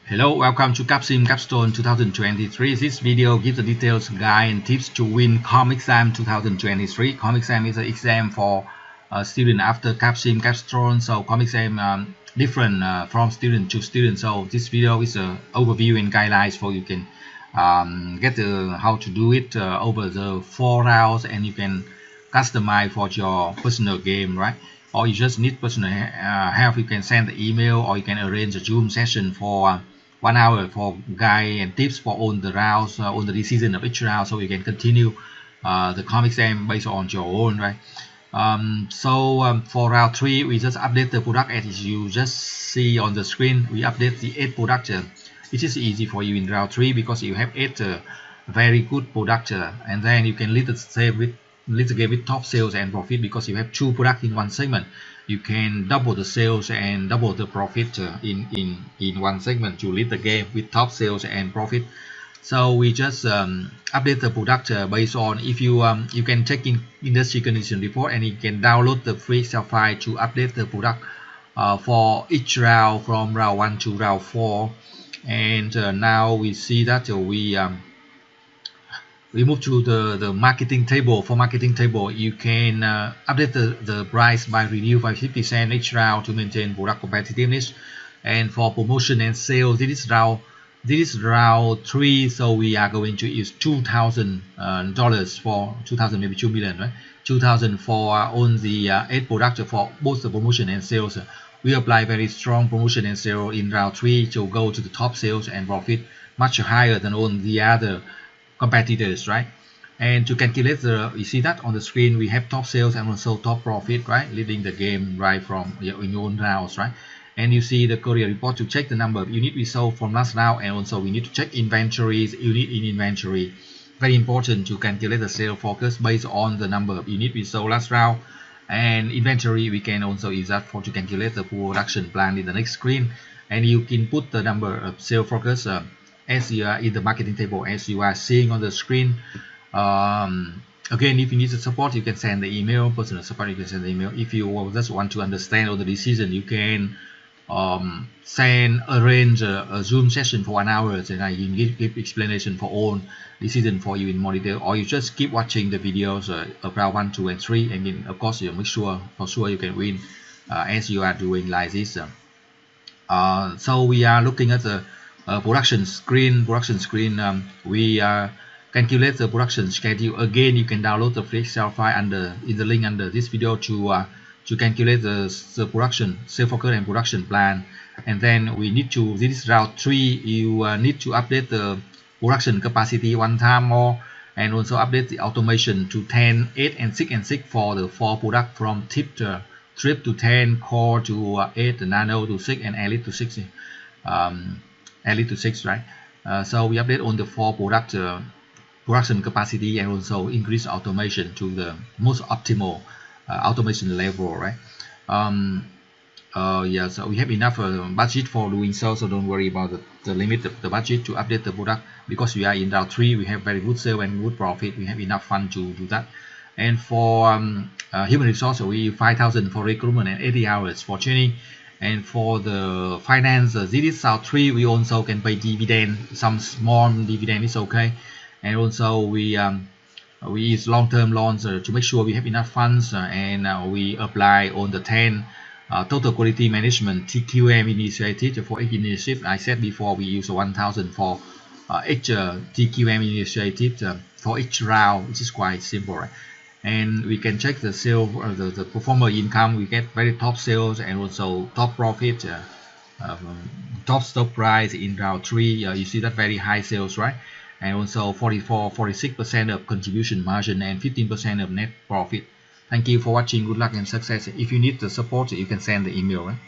Hello, welcome to CompXM Capstone 2023. This video gives the details, guide, and tips to win CompXM 2023. CompXM is an exam for student after CompXM Capstone. So CompXM different from student to student. So this video is an overview and guidelines for you can get how to do it over the 4 rounds, and you can customize for your personal game, right? Or you just need personal help, you can send the email, or you can arrange a Zoom session for 1 hour for guide and tips for all the rounds, all the decision of each round, so you can continue the CompXM based on your own, right? For round 3, we just update the product as you just see on the screen. We update the 8 product. It is easy for you in round 3 because you have 8 very good product, and then you can lead the game with top sales and profit because you have 2 products in one segment. You can double the sales and double the profit in one segment to lead the game with top sales and profit. So we just update the product based on, if you you can check in industry condition report, and you can download the free Excel file to update the product for each round from round 1 to round 4. And now we see that we move to the marketing table. For marketing table, you can update the price by reduce by 50% each round to maintain product competitiveness. And for promotion and sales, this is round 3, so we are going to use $2,000 for 2,000, maybe 2 million, right? 2,000 for on the 8 products for both the promotion and sales. We apply very strong promotion and sale in round 3 to go to the top sales and profit much higher than on the other competitors, right? And to calculate you see that on the screen, we have top sales and also top profit, right? Leading the game right from in your own rounds, right? And you see the courier report to check the number of units we sold from last round, and also we need to check inventories, unit in inventory. Very important to calculate the sale focus based on the number of units we sold last round. And inventory, we can also use that to calculate the production plan in the next screen. And you can put the number of sale focus as you are in the marketing table, as you are seeing on the screen. Again, if you need the support, you can send the email, personal support, you can send the email. If you just want to understand all the decision, you can arrange a Zoom session for 1 hour, and I can give explanation for all decision for you in more detail. Or you just keep watching the videos of round 1, 2, and 3, and then of course you make sure for sure you can win as you are doing like this. So we are looking at the production screen. We calculate the production schedule. Again, you can download the free Excel file in the link under this video to calculate the production sale focus and production plan. And then we need to, this is round 3, you need to update the production capacity 1 time more, and also update the automation to 10, 8, and 6 and 6 for the 4 product, from trip to 10, core to 8, nano to 6, and elite to 6. Elite to 6, right? So we update on the 4 product production capacity, and also increase automation to the most optimal automation level, right? Yeah, so we have enough budget for doing so don't worry about the limit of the budget to update the product, because we are in round 3. We have very good sale and good profit. We have enough fund to do that. And for human resource, we use 5,000 for recruitment and 80 hours for training. And for the finance, this is round 3. We also can pay dividend, some small dividend is okay. And also we use long-term loans to make sure we have enough funds, and we apply on the 10 total quality management TQM initiative for each initiative. I said before we use 1,000 for each TQM initiative for each round, which is quite simple, right? And we can check the sale, the performer income. We get very top sales and also top profit, top stock price in round 3. You see that very high sales, right? And also 46% of contribution margin and 15% of net profit. Thank you for watching. Good luck and success. If you need the support, you can send the email, right?